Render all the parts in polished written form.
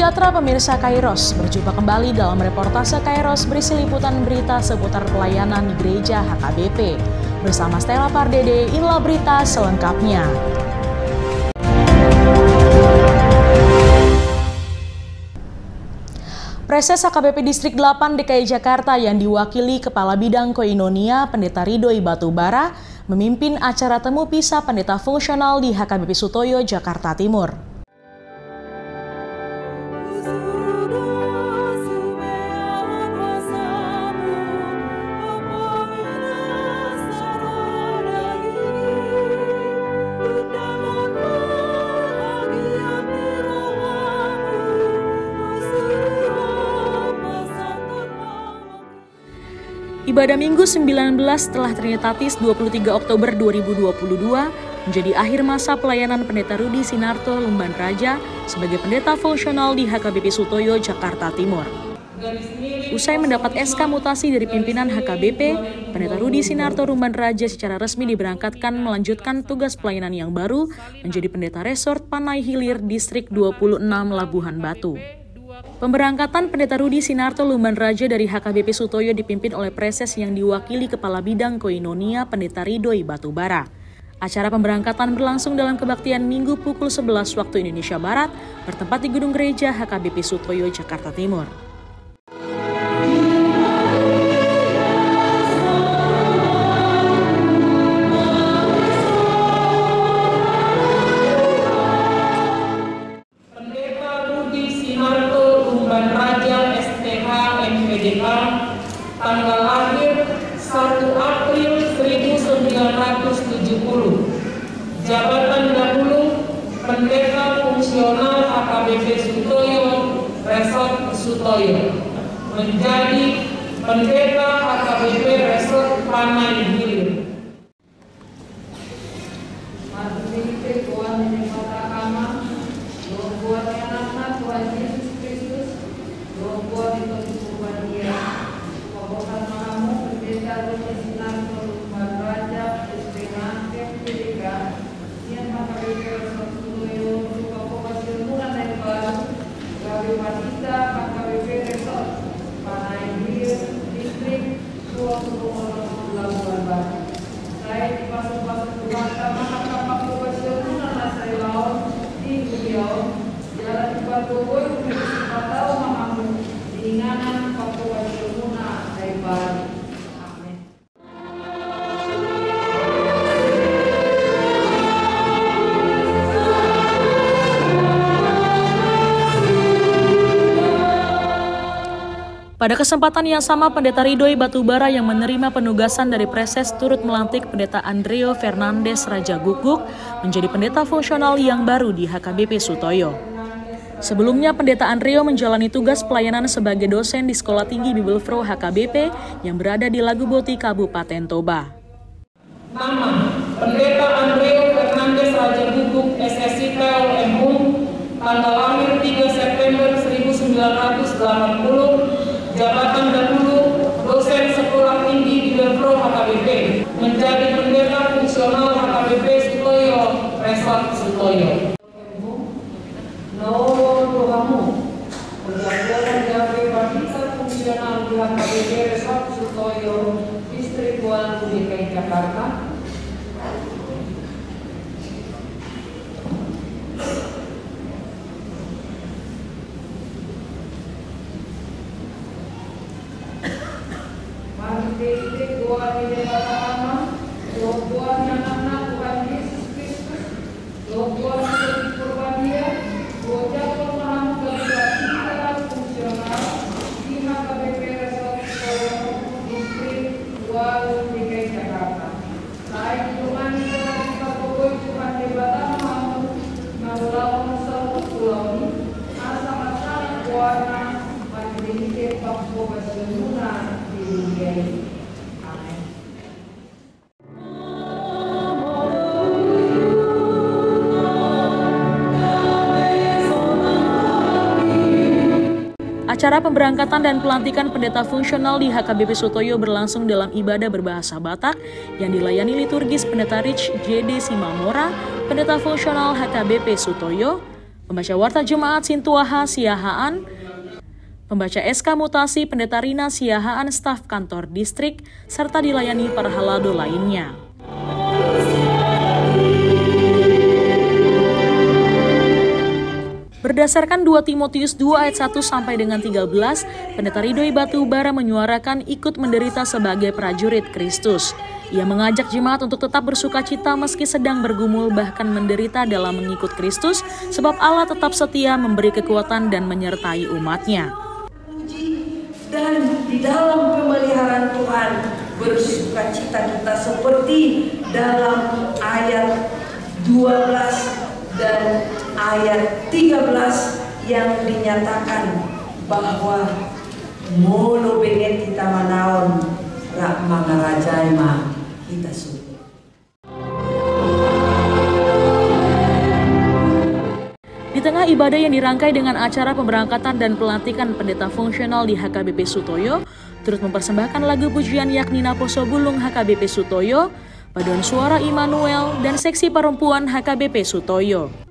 sejahtera pemirsa Kairos, berjumpa kembali dalam reportase Kairos berisi liputan berita seputar pelayanan di Gereja HKBP. Bersama Stella Pardede, inilah berita selengkapnya. Preses HKBP Distrik 8 DKI Jakarta yang diwakili Kepala Bidang Koinonia Pendeta Ridhoi Batubara memimpin acara temu pisah pendeta fungsional di HKBP Sutoyo, Jakarta Timur. Ibadah Minggu 19 setelah Trinitatis 23 Oktober 2022 menjadi akhir masa pelayanan Pendeta Rudi Sinarto Lumban Raja sebagai pendeta fungsional di HKBP Sutoyo, Jakarta Timur. Usai mendapat SK mutasi dari pimpinan HKBP, Pendeta Rudi Sinarto Lumban Raja secara resmi diberangkatkan melanjutkan tugas pelayanan yang baru menjadi pendeta resort Panai Hilir Distrik 26 Labuhan Batu. Pemberangkatan Pendeta Rudi Sinarto Lumban Raja dari HKBP Sutoyo dipimpin oleh preses yang diwakili Kepala Bidang Koinonia Pendeta Ridhoi Batubara. Acara pemberangkatan berlangsung dalam kebaktian Minggu pukul 11 waktu Indonesia Barat, bertempat di Gedung Gereja HKBP Sutoyo, Jakarta Timur. Tanggal lahir 1 April 1970. Jabatan dahulu Pendeta Fungsional HKBP Sutoyo, Resort Sutoyo. Menjadi Pendeta HKBP Resort Panai Hilir. Tuhan menyembah Tuhan buat anak-anak Tuhan Yesus Kristus, Tuhan buat itu dia. Pokoknya kamu Pendeta Rudi Sinarto Lumban Raja SPH MPDK yang HKBP Resort Sutoyo juga vokasi hubungan yang baru Gawe Wanita HKBP Resort Panai Hilir Distrik 26 Labuhan Batu. Saya dipasung-pasung Tuhan mahkamah vokasi hubungan saya laut di Riau Jalan Batuboy Komisi 4 tahun Mahamu diinganan Papua Jomuna Aibari. Amin. Pada kesempatan yang sama, Pendeta Ridhoi Batubara yang menerima penugasan dari preses turut melantik Pendeta Andreo Fernandes Raja Guguk menjadi pendeta fungsional yang baru di HKBP Sutoyo. Sebelumnya, Pendeta Andreo menjalani tugas pelayanan sebagai dosen di Sekolah Tinggi Bibelfro HKBP yang berada di Laguboti, Kabupaten Toba. Nama Pendeta Andreo Fernandes Raja Guguk SSI PLMU, tanggal lahir 3 September 1980, jabatan dahulu dosen Sekolah Tinggi Bibelfro HKBP, menjadi pendeta fungsional HKBP Sutoyo, Resort Sutoyo. Kamu berjalan dari pendeta fungsional di HKBP Resort Sutoyo, Distrik 2 DKI Jakarta. Distrik 2 di Jakarta, Tuhan yang anak Tuhan Yesus Kristus, Tuhan yang Purwania, Tuhan fungsional di HKBP Resort Sutoyo, Distrik 2 DKI Jakarta. Saya Tuhan yang Papua Tuhan di Batam, Naulawan Satu Pulau, asal-asal warna Majelis Papua Jomuna di dunia ini. Acara pemberangkatan dan pelantikan pendeta fungsional di HKBP Sutoyo berlangsung dalam ibadah berbahasa Batak yang dilayani liturgis Pendeta Rich JD Simamora, pendeta fungsional HKBP Sutoyo, Pembaca Warta Jemaat Sintuaha Siahaan, pembaca SK Mutasi Pendeta Rina Siahaan staf kantor distrik, serta dilayani para halado lainnya. Berdasarkan 2 Timotius 2 ayat 1 sampai dengan 13, Pendeta Ridhoi Batubara menyuarakan ikut menderita sebagai prajurit Kristus. Ia mengajak jemaat untuk tetap bersuka cita meski sedang bergumul bahkan menderita dalam mengikut Kristus, sebab Allah tetap setia memberi kekuatan dan menyertai umatnya. Dan di dalam pemeliharaan Tuhan bersuka cita kita seperti dalam ayat 12 dan ayat 13 yang dinyatakan bahwa molo bengen kita manaon rak mangarajai ma kita suku. Di tengah ibadah yang dirangkai dengan acara pemberangkatan dan pelantikan pendeta fungsional di HKBP Sutoyo, turut mempersembahkan lagu pujian yakni Naposo Bulung HKBP Sutoyo, Paduan Suara Immanuel, dan Seksi Perempuan HKBP Sutoyo.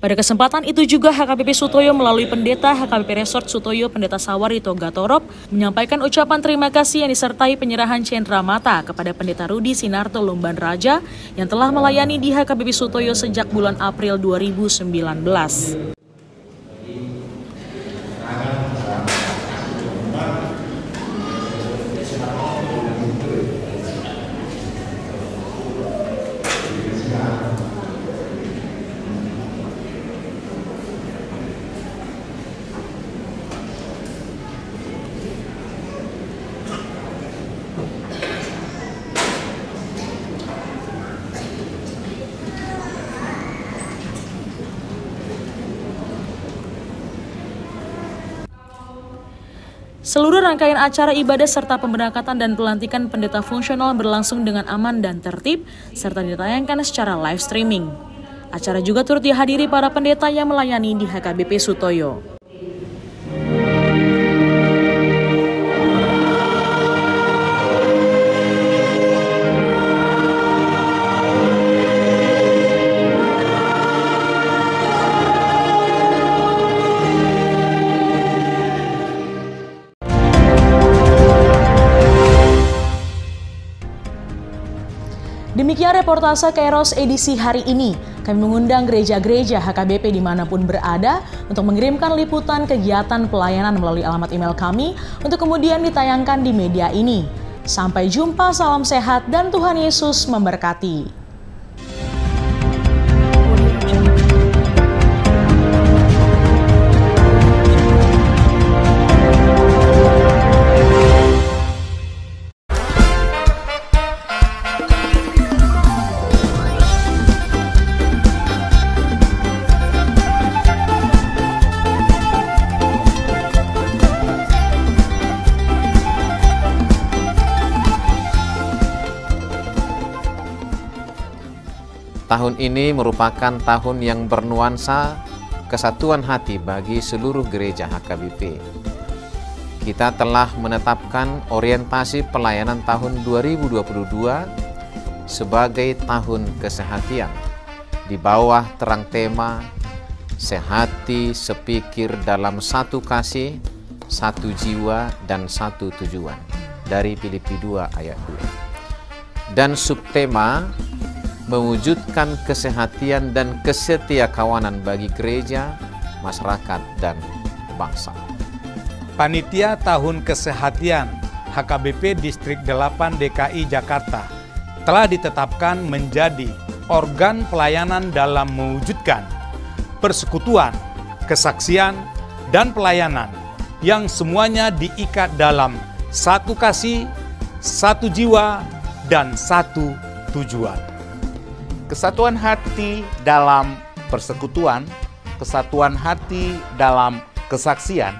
Pada kesempatan itu juga HKBP Sutoyo melalui pendeta HKBP Resort Sutoyo Pendeta Sawarito Gatorop menyampaikan ucapan terima kasih yang disertai penyerahan cendera mata kepada Pendeta Rudi Sinarto Lumban Raja yang telah melayani di HKBP Sutoyo sejak bulan April 2019. Seluruh rangkaian acara ibadah serta pemberangkatan dan pelantikan pendeta fungsional berlangsung dengan aman dan tertib, serta ditayangkan secara live streaming. Acara juga turut dihadiri para pendeta yang melayani di HKBP Sutoyo. Demikian reportase Kairos edisi hari ini. Kami mengundang gereja-gereja HKBP dimanapun berada untuk mengirimkan liputan kegiatan pelayanan melalui alamat email kami untuk kemudian ditayangkan di media ini. Sampai jumpa, salam sehat dan Tuhan Yesus memberkati. Tahun ini merupakan tahun yang bernuansa kesatuan hati bagi seluruh gereja HKBP. Kita telah menetapkan orientasi pelayanan tahun 2022 sebagai tahun kesehatian di bawah terang tema sehati sepikir dalam satu kasih, satu jiwa, dan satu tujuan dari Filipi 2 ayat 2. Dan subtema mewujudkan kesehatian dan kesetiakawanan bagi gereja, masyarakat, dan bangsa. Panitia Tahun Kesehatian HKBP Distrik 8 DKI Jakarta telah ditetapkan menjadi organ pelayanan dalam mewujudkan persekutuan, kesaksian, dan pelayanan yang semuanya diikat dalam satu kasih, satu jiwa, dan satu tujuan. Kesatuan hati dalam persekutuan, kesatuan hati dalam kesaksian,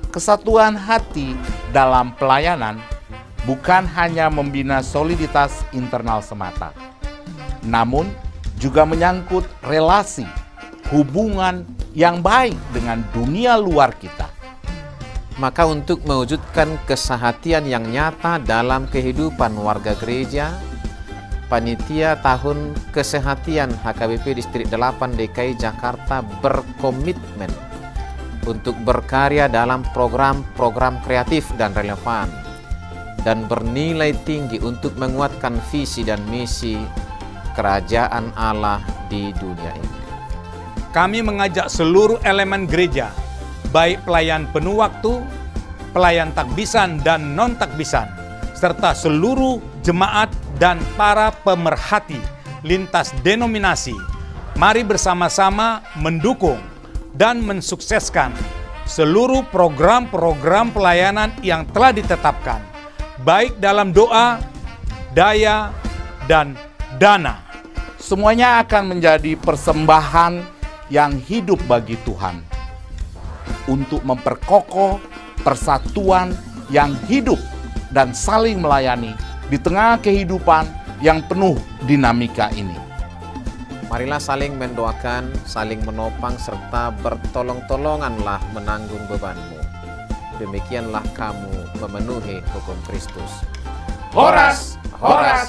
kesatuan hati dalam pelayanan bukan hanya membina soliditas internal semata, namun juga menyangkut relasi, hubungan yang baik dengan dunia luar kita. Maka untuk mewujudkan kesehatian yang nyata dalam kehidupan warga gereja, Panitia Tahun Kesehatian HKBP Distrik 8 DKI Jakarta berkomitmen untuk berkarya dalam program-program kreatif dan relevan dan bernilai tinggi untuk menguatkan visi dan misi Kerajaan Allah di dunia ini. Kami mengajak seluruh elemen gereja, baik pelayan penuh waktu, pelayan takbisan dan non-takbisan, serta seluruh jemaat dan para pemerhati lintas denominasi, mari bersama-sama mendukung dan mensukseskan seluruh program-program pelayanan yang telah ditetapkan, baik dalam doa, daya, dan dana. Semuanya akan menjadi persembahan yang hidup bagi Tuhan untuk memperkokoh persatuan yang hidup dan saling melayani di tengah kehidupan yang penuh dinamika ini. Marilah saling mendoakan, saling menopang, serta bertolong-tolonganlah menanggung bebanmu. Demikianlah kamu memenuhi hukum Kristus. Horas, horas,